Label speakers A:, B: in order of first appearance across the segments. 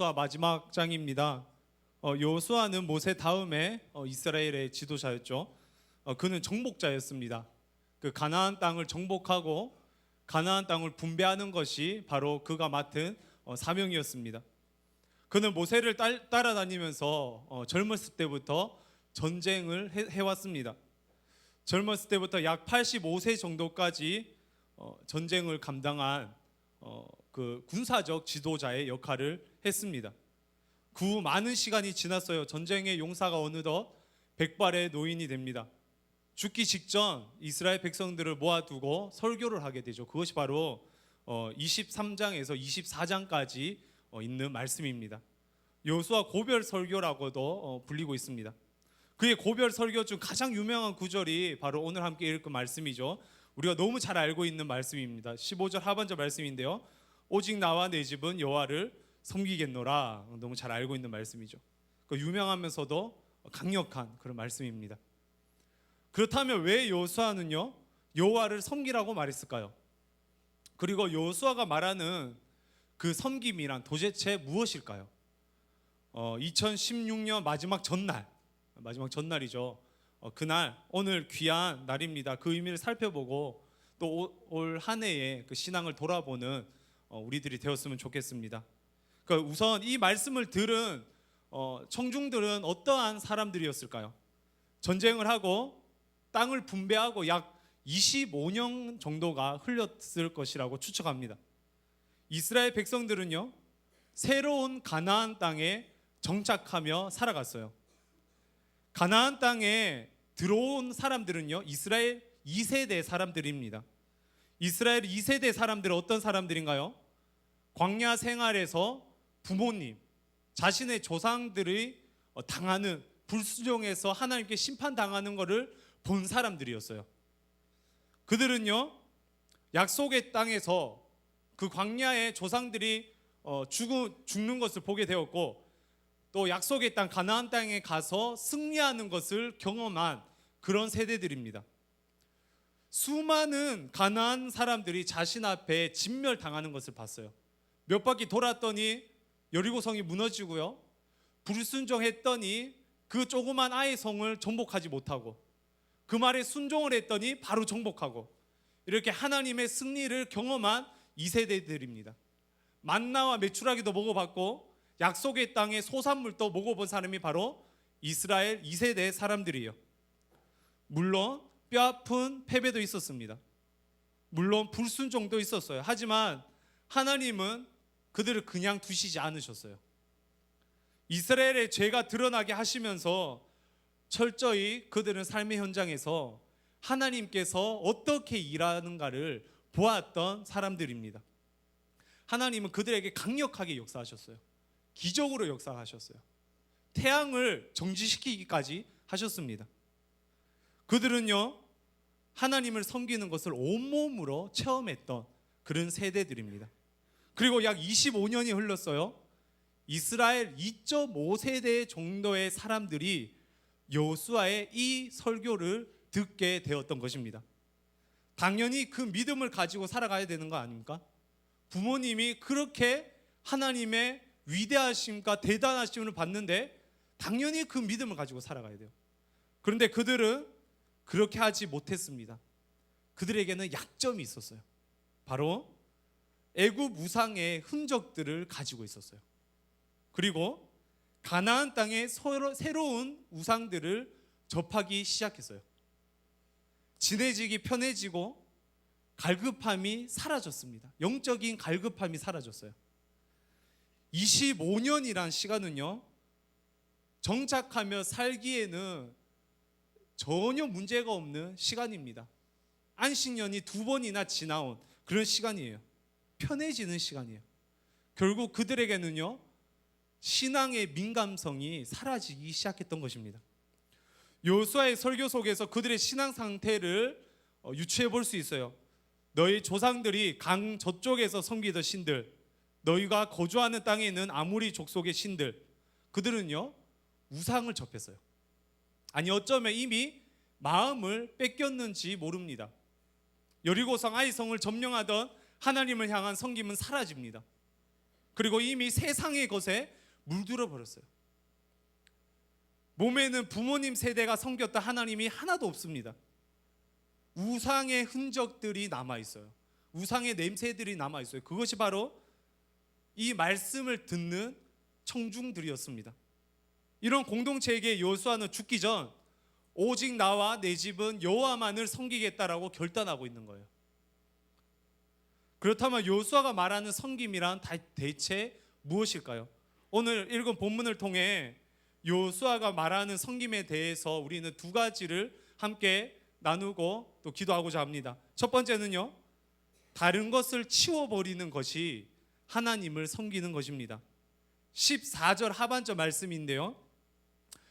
A: 여호수아 마지막 장입니다. 여호수아는 모세 다음에 이스라엘의 지도자였죠. 그는 정복자였습니다. 그 가나안 땅을 정복하고 가나안 땅을 분배하는 것이 바로 그가 맡은 사명이었습니다. 그는 모세를 따라다니면서 젊었을 때부터 전쟁을 해왔습니다. 젊었을 때부터 약 85세 정도까지 전쟁을 감당한 그 군사적 지도자의 역할을 했습니다. 그 후 많은 시간이 지났어요. 전쟁의 용사가 어느덧 백발의 노인이 됩니다. 죽기 직전 이스라엘 백성들을 모아두고 설교를 하게 되죠. 그것이 바로 23장에서 24장까지 있는 말씀입니다. 여호수아 고별 설교라고도 불리고 있습니다. 그의 고별 설교 중 가장 유명한 구절이 바로 오늘 함께 읽을 말씀이죠. 우리가 너무 잘 알고 있는 말씀입니다. 15절 하반절 말씀인데요. 오직 나와 내 집은 여호와를 섬기겠노라. 너무 잘 알고 있는 말씀이죠. 유명하면서도 강력한 그런 말씀입니다. 그렇다면 왜 여호수아는요 여호와를 섬기라고 말했을까요? 그리고 여호수아가 말하는 그 섬김이란 도대체 무엇일까요? 2016년 마지막 전날이죠. 그날 오늘 귀한 날입니다. 그 의미를 살펴보고 또 올 한 해의 그 신앙을 돌아보는 우리들이 되었으면 좋겠습니다. 그러니까 우선 이 말씀을 들은 청중들은 어떠한 사람들이었을까요? 전쟁을 하고 땅을 분배하고 약 25년 정도가 흘렸을 것이라고 추측합니다. 이스라엘 백성들은요 새로운 가나안 땅에 정착하며 살아갔어요. 가나안 땅에 들어온 사람들은요 이스라엘 2세대 사람들입니다. 이스라엘 2세대 사람들은 어떤 사람들인가요? 광야 생활에서 부모님, 자신의 조상들이 당하는 불순종에서 하나님께 심판당하는 것을 본 사람들이었어요. 그들은요 약속의 땅에서 그 광야의 조상들이 죽는 것을 보게 되었고 또 약속의 땅 가나안 땅에 가서 승리하는 것을 경험한 그런 세대들입니다. 수많은 가나안 사람들이 자신 앞에 진멸당하는 것을 봤어요. 몇 바퀴 돌았더니 여리고성이 무너지고요, 불순종했더니 그 조그만 아이 성을 정복하지 못하고 그 말에 순종을 했더니 바로 정복하고 이렇게 하나님의 승리를 경험한 2세대들입니다. 만나와 메추라기도 먹어봤고 약속의 땅의 소산물도 먹어본 사람이 바로 이스라엘 2세대 사람들이에요. 물론 뼈아픈 패배도 있었습니다. 물론 불순종도 있었어요. 하지만 하나님은 그들을 그냥 두시지 않으셨어요. 이스라엘의 죄가 드러나게 하시면서 철저히 그들은 삶의 현장에서 하나님께서 어떻게 일하는가를 보았던 사람들입니다. 하나님은 그들에게 강력하게 역사하셨어요. 기적으로 역사하셨어요. 태양을 정지시키기까지 하셨습니다. 그들은요 하나님을 섬기는 것을 온몸으로 체험했던 그런 세대들입니다. 그리고 약 25년이 흘렀어요. 이스라엘 2.5세대 정도의 사람들이 여호수아의 이 설교를 듣게 되었던 것입니다. 당연히 그 믿음을 가지고 살아가야 되는 거 아닙니까? 부모님이 그렇게 하나님의 위대하심과 대단하심을 봤는데 당연히 그 믿음을 가지고 살아가야 돼요. 그런데 그들은 그렇게 하지 못했습니다. 그들에게는 약점이 있었어요. 바로 애굽 우상의 흔적들을 가지고 있었어요. 그리고 가나안 땅에 새로운 우상들을 접하기 시작했어요. 진해지기 편해지고 갈급함이 사라졌습니다. 영적인 갈급함이 사라졌어요. 25년이란 시간은요 정착하며 살기에는 전혀 문제가 없는 시간입니다. 안식년이 2번이나 지나온 그런 시간이에요. 편해지는 시간이에요. 결국 그들에게는요 신앙의 민감성이 사라지기 시작했던 것입니다. 여호수아의 설교 속에서 그들의 신앙 상태를 유추해 볼 수 있어요. 너희 조상들이 강 저쪽에서 섬기던 신들, 너희가 거주하는 땅에 있는 아모리 족속의 신들, 그들은요 우상을 접했어요. 아니 어쩌면 이미 마음을 뺏겼는지 모릅니다. 여리고성 아이성을 점령하던 하나님을 향한 섬김은 사라집니다. 그리고 이미 세상의 것에 물들어 버렸어요. 몸에는 부모님 세대가 섬겼던 하나님이 하나도 없습니다. 우상의 흔적들이 남아 있어요. 우상의 냄새들이 남아 있어요. 그것이 바로 이 말씀을 듣는 청중들이었습니다. 이런 공동체에게 여호수아는 죽기 전 오직 나와 내 집은 여호와만을 섬기겠다라고 결단하고 있는 거예요. 그렇다면 여호수아가 말하는 섬김이란 대체 무엇일까요? 오늘 읽은 본문을 통해 여호수아가 말하는 섬김에 대해서 우리는 두 가지를 함께 나누고 또 기도하고자 합니다. 첫 번째는요, 다른 것을 치워버리는 것이 하나님을 섬기는 것입니다. 14절 하반절 말씀인데요,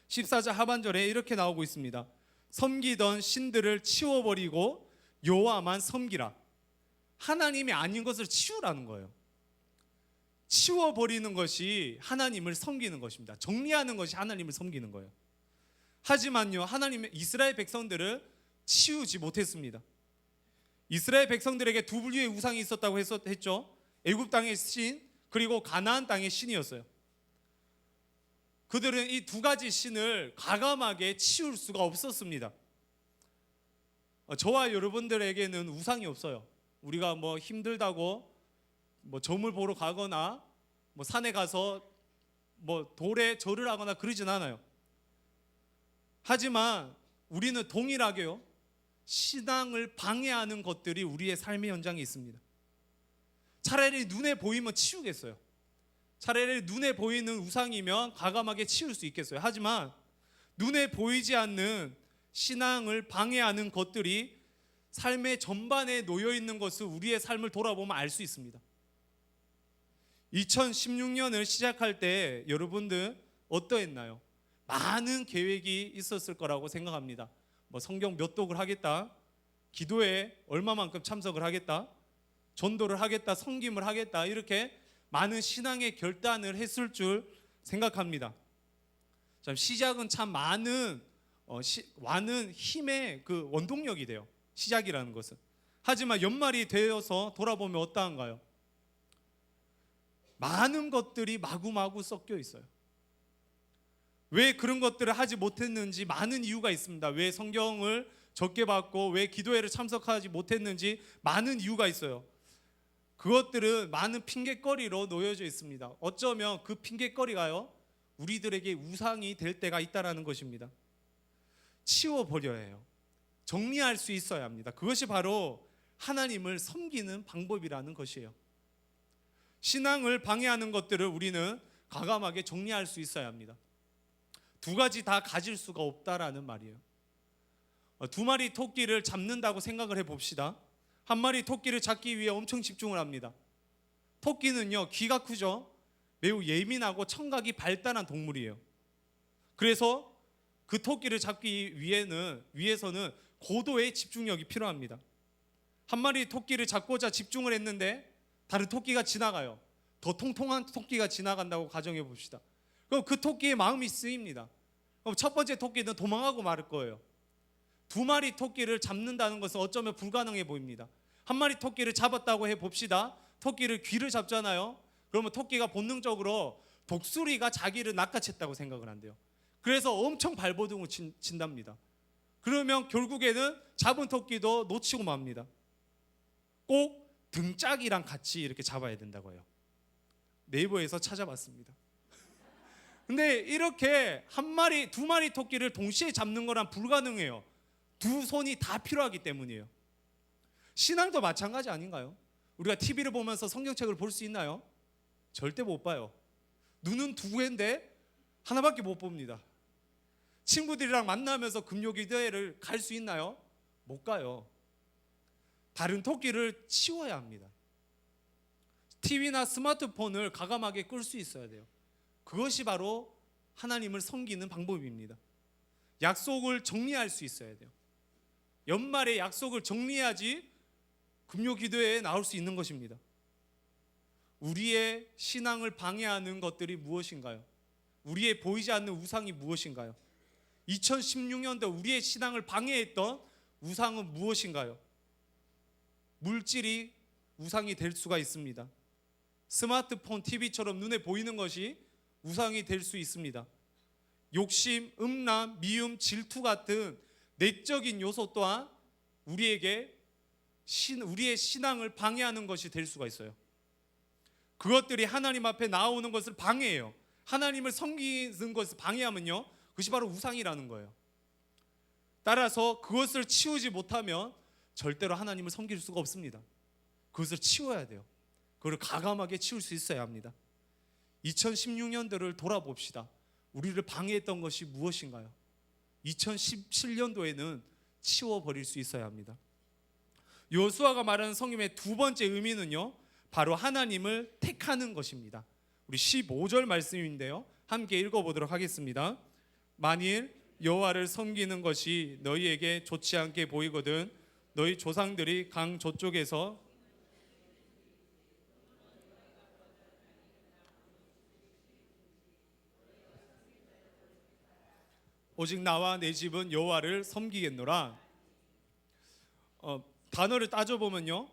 A: 14절 하반절에 이렇게 나오고 있습니다. 섬기던 신들을 치워버리고 여호와만 섬기라. 하나님이 아닌 것을 치우라는 거예요. 치워버리는 것이 하나님을 섬기는 것입니다. 정리하는 것이 하나님을 섬기는 거예요. 하지만요, 하나님의 이스라엘 백성들을 치우지 못했습니다. 이스라엘 백성들에게 두 부류의 우상이 있었다고 했죠. 애굽 땅의 신, 그리고 가나안 땅의 신이었어요. 그들은 이 두 가지 신을 과감하게 치울 수가 없었습니다. 저와 여러분들에게는 우상이 없어요. 우리가 힘들다고 점을 보러 가거나 산에 가서 돌에 절을 하거나 그러진 않아요. 하지만 우리는 동일하게요, 신앙을 방해하는 것들이 우리의 삶의 현장에 있습니다. 차라리 눈에 보이면 치우겠어요. 차라리 눈에 보이는 우상이면 과감하게 치울 수 있겠어요. 하지만 눈에 보이지 않는 신앙을 방해하는 것들이 삶의 전반에 놓여 있는 것을 우리의 삶을 돌아보면 알 수 있습니다. 2016년을 시작할 때 여러분들 어떠했나요? 많은 계획이 있었을 거라고 생각합니다. 성경 몇 독을 하겠다, 기도에 얼마만큼 참석을 하겠다, 전도를 하겠다, 섬김을 하겠다, 이렇게 많은 신앙의 결단을 했을 줄 생각합니다. 참 시작은 참 많은 힘의 그 원동력이 돼요. 시작이라는 것은. 하지만 연말이 되어서 돌아보면 어떠한가요? 많은 것들이 마구마구 섞여 있어요. 왜 그런 것들을 하지 못했는지 많은 이유가 있습니다. 왜 성경을 적게 받고 왜 기도회를 참석하지 못했는지 많은 이유가 있어요. 그것들은 많은 핑계거리로 놓여져 있습니다. 어쩌면 그 핑계거리가요, 우리들에게 우상이 될 때가 있다는 것입니다. 치워버려야 해요. 정리할 수 있어야 합니다. 그것이 바로 하나님을 섬기는 방법이라는 것이에요. 신앙을 방해하는 것들을 우리는 과감하게 정리할 수 있어야 합니다. 두 가지 다 가질 수가 없다라는 말이에요. 두 마리 토끼를 잡는다고 생각을 해봅시다. 한 마리 토끼를 잡기 위해 엄청 집중을 합니다. 토끼는요, 귀가 크죠. 매우 예민하고 청각이 발달한 동물이에요. 그래서 그 토끼를 잡기 위해서는 고도의 집중력이 필요합니다. 한 마리 토끼를 잡고자 집중을 했는데 다른 토끼가 지나가요. 더 통통한 토끼가 지나간다고 가정해 봅시다. 그럼 그 토끼의 마음이 쓰입니다. 그럼 첫 번째 토끼는 도망하고 말을 거예요. 두 마리 토끼를 잡는다는 것은 어쩌면 불가능해 보입니다. 한 마리 토끼를 잡았다고 해 봅시다. 토끼를 귀를 잡잖아요. 그러면 토끼가 본능적으로 독수리가 자기를 낚아챘다고 생각을 한대요. 그래서 엄청 발버둥을 친답니다. 그러면 결국에는 잡은 토끼도 놓치고 맙니다. 꼭 등짝이랑 같이 이렇게 잡아야 된다고 해요. 네이버에서 찾아봤습니다. 근데 이렇게 두 마리 토끼를 동시에 잡는 거란 불가능해요. 두 손이 다 필요하기 때문이에요. 신앙도 마찬가지 아닌가요? 우리가 TV를 보면서 성경책을 볼 수 있나요? 절대 못 봐요. 눈은 두 개인데 하나밖에 못 봅니다. 친구들이랑 만나면서 금요기도회를 갈 수 있나요? 못 가요. 다른 토끼를 치워야 합니다. TV나 스마트폰을 과감하게 끌 수 있어야 돼요. 그것이 바로 하나님을 섬기는 방법입니다. 약속을 정리할 수 있어야 돼요. 연말에 약속을 정리해야지 금요기도회에 나올 수 있는 것입니다. 우리의 신앙을 방해하는 것들이 무엇인가요? 우리의 보이지 않는 우상이 무엇인가요? 2016년도 우리의 신앙을 방해했던 우상은 무엇인가요? 물질이 우상이 될 수가 있습니다. 스마트폰, TV처럼 눈에 보이는 것이 우상이 될 수 있습니다. 욕심, 음란, 미움, 질투 같은 내적인 요소 또한 우리의 신앙을 방해하는 것이 될 수가 있어요. 그것들이 하나님 앞에 나오는 것을 방해해요. 하나님을 섬기는 것을 방해하면요, 그것이 바로 우상이라는 거예요. 따라서 그것을 치우지 못하면 절대로 하나님을 섬길 수가 없습니다. 그것을 치워야 돼요. 그걸 가감하게 치울 수 있어야 합니다. 2016년도를 돌아봅시다. 우리를 방해했던 것이 무엇인가요? 2017년도에는 치워버릴 수 있어야 합니다. 여호수아가 말하는 성김의 두 번째 의미는요, 바로 하나님을 택하는 것입니다. 우리 15절 말씀인데요, 함께 읽어보도록 하겠습니다. 만일 여호와를 섬기는 것이 너희에게 좋지 않게 보이거든 너희 조상들이 강 저쪽에서 오직 나와 내 집은 여호와를 섬기겠노라. 단어를 따져보면요,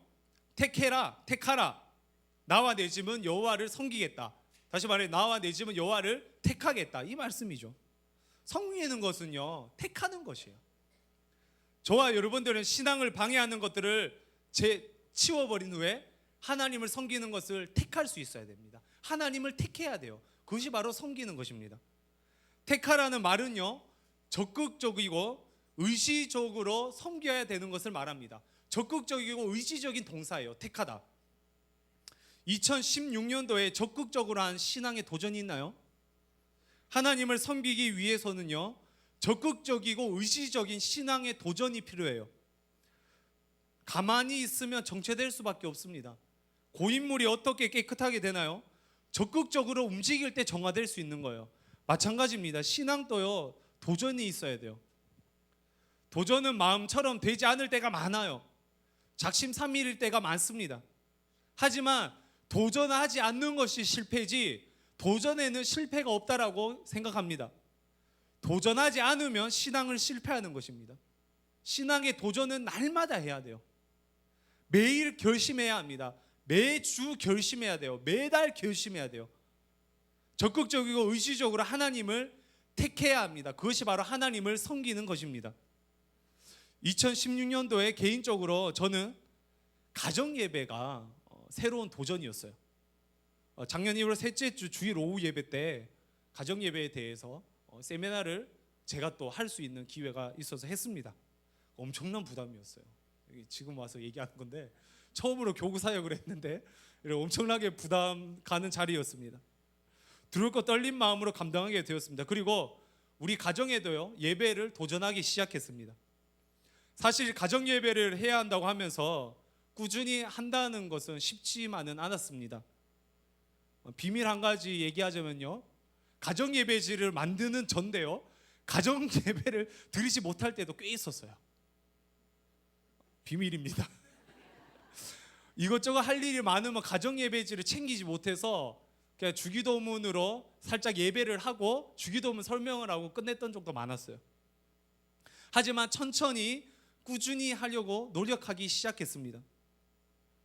A: 택해라, 택하라, 나와 내 집은 여호와를 섬기겠다. 다시 말해, 나와 내 집은 여호와를 택하겠다, 이 말씀이죠. 섬기는 것은요, 택하는 것이에요. 저와 여러분들은 신앙을 방해하는 것들을 치워버린 후에 하나님을 섬기는 것을 택할 수 있어야 됩니다. 하나님을 택해야 돼요. 그것이 바로 섬기는 것입니다. 택하라는 말은요, 적극적이고 의지적으로 섬겨야 되는 것을 말합니다. 적극적이고 의지적인 동사예요. 택하다. 2016년도에 적극적으로 한 신앙의 도전이 있나요? 하나님을 섬기기 위해서는요, 적극적이고 의지적인 신앙의 도전이 필요해요. 가만히 있으면 정체될 수밖에 없습니다. 고인물이 어떻게 깨끗하게 되나요? 적극적으로 움직일 때 정화될 수 있는 거예요. 마찬가지입니다. 신앙도요, 도전이 있어야 돼요. 도전은 마음처럼 되지 않을 때가 많아요. 작심삼일일 때가 많습니다. 하지만 도전하지 않는 것이 실패지, 도전에는 실패가 없다라고 생각합니다. 도전하지 않으면 신앙을 실패하는 것입니다. 신앙의 도전은 날마다 해야 돼요. 매일 결심해야 합니다. 매주 결심해야 돼요. 매달 결심해야 돼요. 적극적이고 의지적으로 하나님을 택해야 합니다. 그것이 바로 하나님을 섬기는 것입니다. 2016년도에 개인적으로 저는 가정예배가 새로운 도전이었어요. 작년 1월 셋째 주 주일 오후 예배 때 가정예배에 대해서 세미나를 제가 또 할 수 있는 기회가 있어서 했습니다. 엄청난 부담이었어요. 지금 와서 얘기하는 건데, 처음으로 교구 사역을 했는데 엄청나게 부담 가는 자리였습니다. 두렵고 떨린 마음으로 감당하게 되었습니다. 그리고 우리 가정에도요, 예배를 도전하기 시작했습니다. 사실 가정 예배를 해야 한다고 하면서 꾸준히 한다는 것은 쉽지만은 않았습니다. 비밀 한 가지 얘기하자면요, 가정 예배지를 만드는 전데요, 가정 예배를 드리지 못할 때도 꽤 있었어요. 비밀입니다. 이것저것 할 일이 많으면 가정 예배지를 챙기지 못해서 그냥 주기도문으로 살짝 예배를 하고 주기도문 설명을 하고 끝냈던 적도 많았어요. 하지만 천천히 꾸준히 하려고 노력하기 시작했습니다.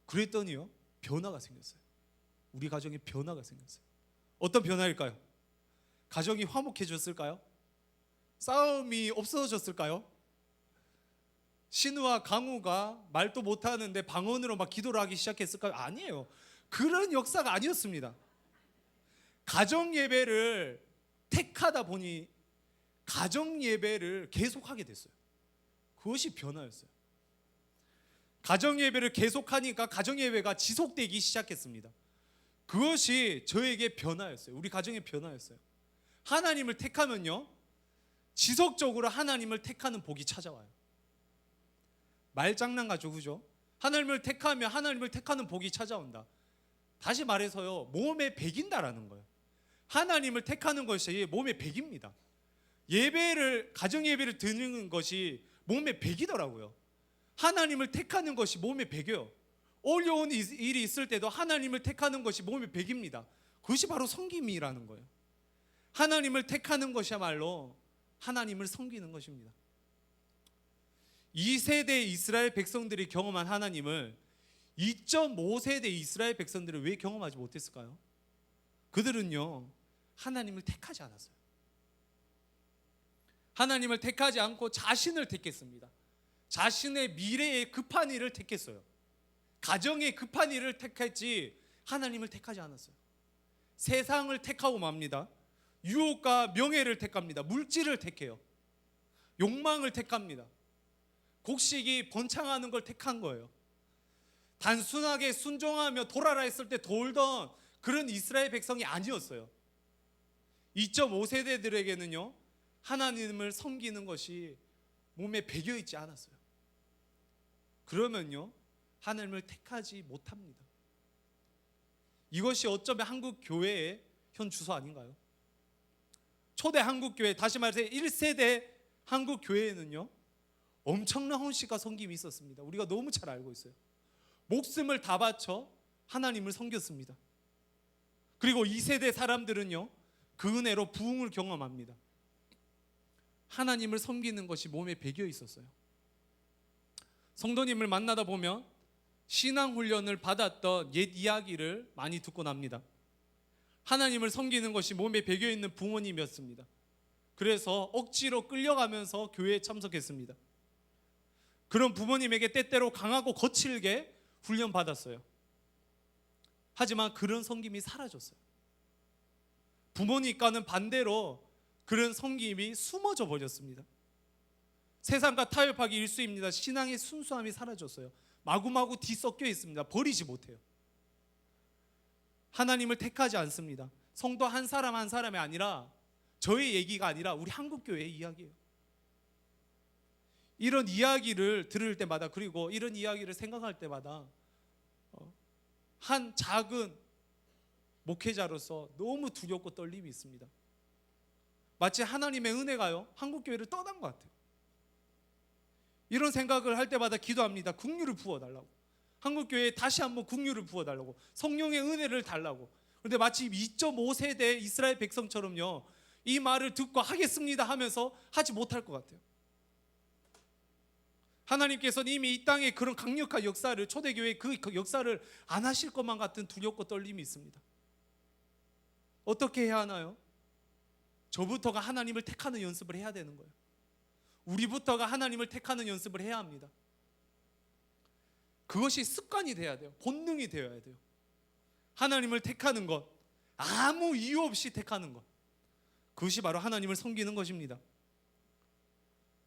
A: 그랬더니요, 변화가 생겼어요. 우리 가정에 변화가 생겼어요. 어떤 변화일까요? 가정이 화목해졌을까요? 싸움이 없어졌을까요? 신우와 강우가 말도 못하는데 방언으로 막 기도를 하기 시작했을까요? 아니에요. 그런 역사가 아니었습니다. 가정 예배를 택하다 보니 가정 예배를 계속하게 됐어요. 그것이 변화였어요. 가정 예배를 계속하니까 가정 예배가 지속되기 시작했습니다. 그것이 저에게 변화였어요. 우리 가정의 변화였어요. 하나님을 택하면요, 지속적으로 하나님을 택하는 복이 찾아와요. 말장난 같죠, 그죠? 하나님을 택하면 하나님을 택하는 복이 찾아온다. 다시 말해서요, 몸에 배긴다라는 거예요. 하나님을 택하는 것이 몸에 배깁니다. 가정 예배를 드리는 것이 몸에 배기더라고요. 하나님을 택하는 것이 몸에 배겨요. 어려운 일이 있을 때도 하나님을 택하는 것이 몸에 배깁니다. 그것이 바로 섬김이라는 거예요. 하나님을 택하는 것이야말로 하나님을 섬기는 것입니다. 2세대 이스라엘 백성들이 경험한 하나님을 2.5세대 이스라엘 백성들을 왜 경험하지 못했을까요? 그들은요, 하나님을 택하지 않았어요. 하나님을 택하지 않고 자신을 택했습니다. 자신의 미래에 급한 일을 택했어요. 가정에 급한 일을 택했지 하나님을 택하지 않았어요. 세상을 택하고 맙니다. 유혹과 명예를 택합니다. 물질을 택해요. 욕망을 택합니다. 곡식이 번창하는 걸 택한 거예요. 단순하게 순종하며 돌아라 했을 때 돌던 그런 이스라엘 백성이 아니었어요. 2.5세대들에게는요, 하나님을 섬기는 것이 몸에 배겨 있지 않았어요. 그러면요, 하나님을 택하지 못합니다. 이것이 어쩌면 한국 교회의 현 주소 아닌가요? 초대 한국 교회, 다시 말해서 1세대 한국 교회에는요, 엄청난 헌신과 섬김이 있었습니다. 우리가 너무 잘 알고 있어요. 목숨을 다 바쳐 하나님을 섬겼습니다. 그리고 2세대 사람들은요, 그 은혜로 부흥을 경험합니다. 하나님을 섬기는 것이 몸에 배겨 있었어요. 성도님을 만나다 보면 신앙 훈련을 받았던 옛 이야기를 많이 듣고 납니다. 하나님을 섬기는 것이 몸에 배겨 있는 부모님이었습니다. 그래서 억지로 끌려가면서 교회에 참석했습니다. 그런 부모님에게 때때로 강하고 거칠게 훈련받았어요. 하지만 그런 섬김이 사라졌어요. 부모님과는 반대로 그런 섬김이 숨어져 버렸습니다. 세상과 타협하기 일쑤입니다. 신앙의 순수함이 사라졌어요. 마구마구 뒤섞여 있습니다. 버리지 못해요. 하나님을 택하지 않습니다. 성도 한 사람 한 사람이 아니라 저의 얘기가 아니라 우리 한국교회의 이야기예요. 이런 이야기를 들을 때마다, 그리고 이런 이야기를 생각할 때마다 한 작은 목회자로서 너무 두렵고 떨림이 있습니다. 마치 하나님의 은혜가요, 한국교회를 떠난 것 같아요. 이런 생각을 할 때마다 기도합니다. 긍휼을 부어달라고, 한국교회에 다시 한번 긍휼을 부어달라고, 성령의 은혜를 달라고. 그런데 마치 2.5세대 이스라엘 백성처럼요, 이 말을 듣고 하겠습니다 하면서 하지 못할 것 같아요. 하나님께서는 이미 이 땅에 그런 강력한 역사를, 초대교회의 그 역사를 안 하실 것만 같은 두렵고 떨림이 있습니다. 어떻게 해야 하나요? 저부터가 하나님을 택하는 연습을 해야 되는 거예요. 우리부터가 하나님을 택하는 연습을 해야 합니다. 그것이 습관이 돼야 돼요. 본능이 되어야 돼요. 하나님을 택하는 것, 아무 이유 없이 택하는 것, 그것이 바로 하나님을 섬기는 것입니다.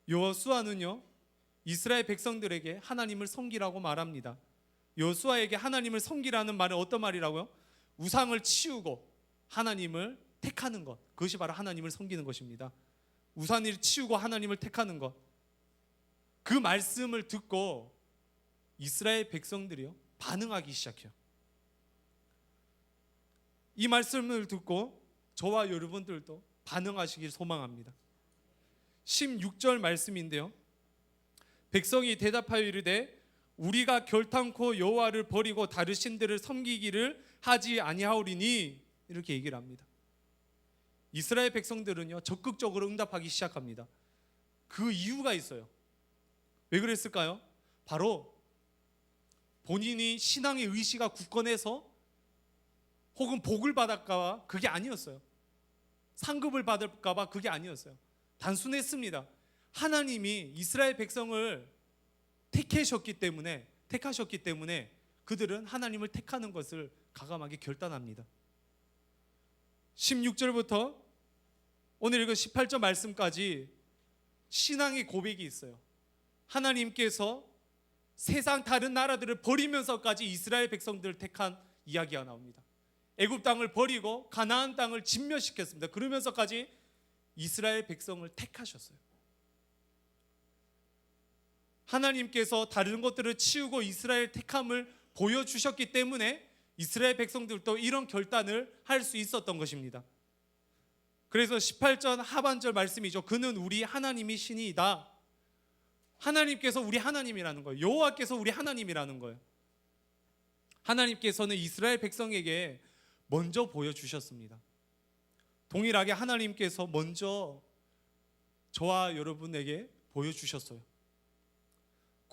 A: 여호수아는요, 이스라엘 백성들에게 하나님을 섬기라고 말합니다. 여호수아에게 하나님을 섬기라는 말은 어떤 말이라고요? 우상을 치우고 하나님을 택하는 것, 그것이 바로 하나님을 섬기는 것입니다. 우상을 치우고 하나님을 택하는 것. 그 말씀을 듣고 이스라엘 백성들이요, 반응하기 시작해요. 이 말씀을 듣고 저와 여러분들도 반응하시길 소망합니다. 16절 말씀인데요, 백성이 대답하여 이르되 우리가 결탄코 여호와를 버리고 다른 신들을 섬기기를 하지 아니하오리니, 이렇게 얘기를 합니다. 이스라엘 백성들은요, 적극적으로 응답하기 시작합니다. 그 이유가 있어요. 왜 그랬을까요? 바로 본인이 신앙의 의지가 굳건해서 혹은 복을 받을까 봐 그게 아니었어요. 상급을 받을까 봐 그게 아니었어요. 단순했습니다. 하나님이 이스라엘 백성을 택하셨기 때문에 그들은 하나님을 택하는 것을 과감하게 결단합니다. 16절부터 오늘 읽은 18절 말씀까지 신앙의 고백이 있어요. 하나님께서 세상 다른 나라들을 버리면서까지 이스라엘 백성들을 택한 이야기가 나옵니다. 애굽 땅을 버리고 가나안 땅을 진멸시켰습니다. 그러면서까지 이스라엘 백성을 택하셨어요. 하나님께서 다른 것들을 치우고 이스라엘 택함을 보여주셨기 때문에 이스라엘 백성들도 이런 결단을 할 수 있었던 것입니다. 그래서 18절 하반절 말씀이죠. 그는 우리 하나님이 신이다. 하나님께서 우리 하나님이라는 거예요. 여호와께서 우리 하나님이라는 거예요. 하나님께서는 이스라엘 백성에게 먼저 보여주셨습니다. 동일하게 하나님께서 먼저 저와 여러분에게 보여주셨어요.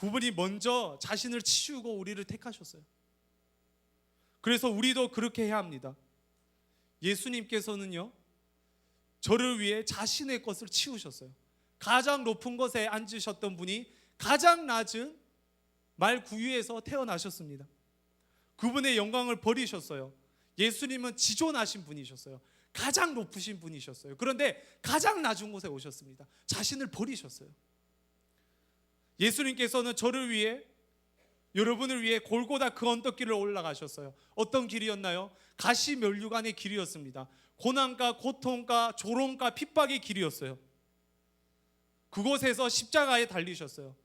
A: 그분이 먼저 자신을 치우고 우리를 택하셨어요. 그래서 우리도 그렇게 해야 합니다. 예수님께서는요, 저를 위해 자신의 것을 치우셨어요. 가장 높은 곳에 앉으셨던 분이 가장 낮은 말 구유에서 태어나셨습니다. 그분의 영광을 버리셨어요. 예수님은 지존하신 분이셨어요. 가장 높으신 분이셨어요. 그런데 가장 낮은 곳에 오셨습니다. 자신을 버리셨어요. 예수님께서는 저를 위해, 여러분을 위해 골고다 그 언덕길을 올라가셨어요. 어떤 길이었나요? 가시면류관의 길이었습니다. 고난과 고통과 조롱과 핍박의 길이었어요. 그곳에서 십자가에 달리셨어요.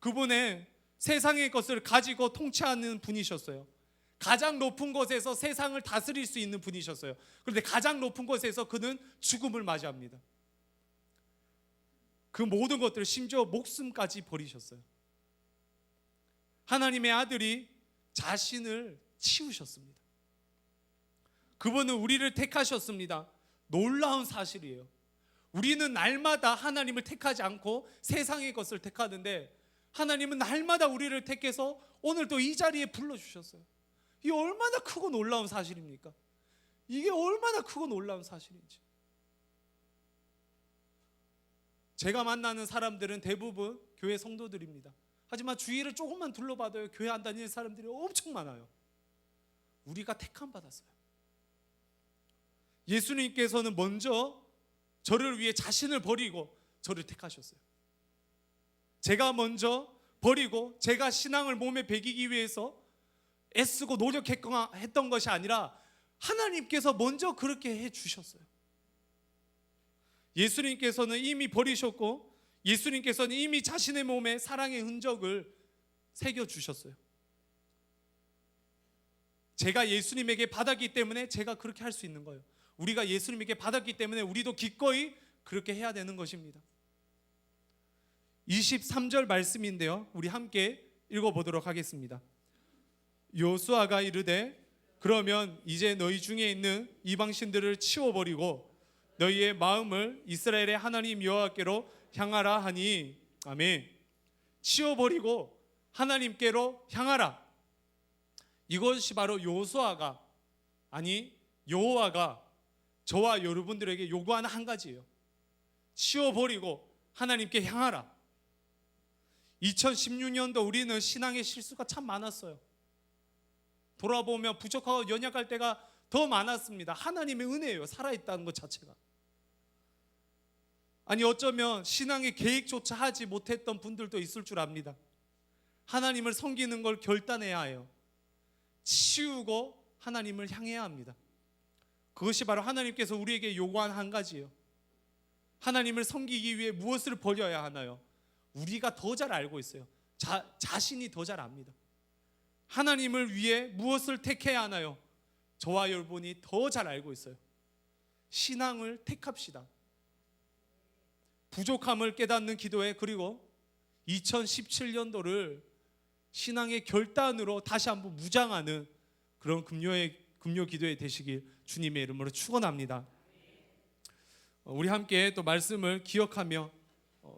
A: 그분의 세상의 것을 가지고 통치하는 분이셨어요. 가장 높은 곳에서 세상을 다스릴 수 있는 분이셨어요. 그런데 가장 높은 곳에서 그는 죽음을 맞이합니다. 그 모든 것들을, 심지어 목숨까지 버리셨어요. 하나님의 아들이 자신을 치우셨습니다. 그분은 우리를 택하셨습니다. 놀라운 사실이에요. 우리는 날마다 하나님을 택하지 않고 세상의 것을 택하는데, 하나님은 날마다 우리를 택해서 오늘도 이 자리에 불러주셨어요. 이게 얼마나 크고 놀라운 사실입니까? 이게 얼마나 크고 놀라운 사실인지. 제가 만나는 사람들은 대부분 교회 성도들입니다. 하지만 주위를 조금만 둘러봐도요, 교회 안 다니는 사람들이 엄청 많아요. 우리가 택함 받았어요. 예수님께서는 먼저 저를 위해 자신을 버리고 저를 택하셨어요. 제가 먼저 버리고 제가 신앙을 몸에 배기기 위해서 애쓰고 노력했던 것이 아니라 하나님께서 먼저 그렇게 해주셨어요. 예수님께서는 이미 버리셨고, 예수님께서는 이미 자신의 몸에 사랑의 흔적을 새겨주셨어요. 제가 예수님에게 받았기 때문에 제가 그렇게 할 수 있는 거예요. 우리가 예수님에게 받았기 때문에 우리도 기꺼이 그렇게 해야 되는 것입니다. 23절 말씀인데요, 우리 함께 읽어보도록 하겠습니다. 여호수아가 이르되 그러면 이제 너희 중에 있는 이방신들을 치워버리고 너희의 마음을 이스라엘의 하나님 여호와께로 향하라 하니. 아멘. 치워버리고 하나님께로 향하라. 이것이 바로 여호수아가, 아니 여호와가 저와 여러분들에게 요구하는 한 가지예요. 치워버리고 하나님께 향하라. 2016년도 우리는 신앙의 실수가 참 많았어요. 돌아보면 부족하고 연약할 때가 더 많았습니다. 하나님의 은혜예요, 살아있다는 것 자체가. 아니 어쩌면 신앙의 계획조차 하지 못했던 분들도 있을 줄 압니다. 하나님을 섬기는 걸 결단해야 해요. 치우고 하나님을 향해야 합니다. 그것이 바로 하나님께서 우리에게 요구한 한 가지예요. 하나님을 섬기기 위해 무엇을 버려야 하나요? 우리가 더 잘 알고 있어요. 자신이 더 잘 압니다. 하나님을 위해 무엇을 택해야 하나요? 저와 여러분이 더 잘 알고 있어요. 신앙을 택합시다. 부족함을 깨닫는 기도회, 그리고 2017년도를 신앙의 결단으로 다시 한번 무장하는 그런 금요 기도회 되시길 주님의 이름으로 축원합니다. 우리 함께 또 말씀을 기억하며